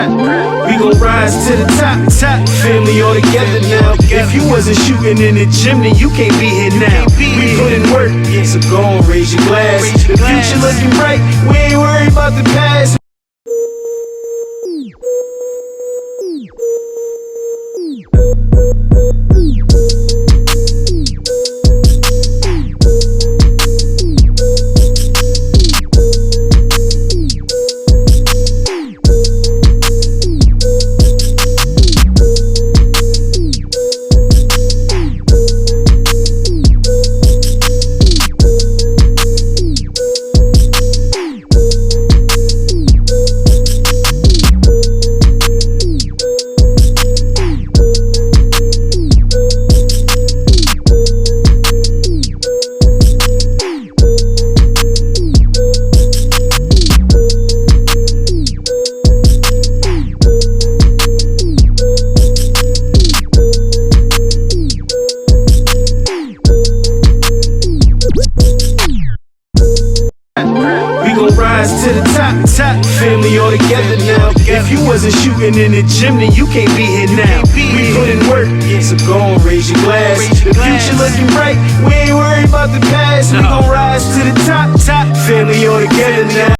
We gon' rise to the top, family all together now. If you wasn't shooting in the gym, then you can't be here now. We put in work, so go on, raise your glass. The future looking bright, we ain't worried about the past. Rise to the top, family all together now. If you wasn't shooting in the gym, then you can't be here now. We put in work, so go on, raise your glass. The future looking bright, we ain't worried about the past. We gon' rise to the top, family all together now.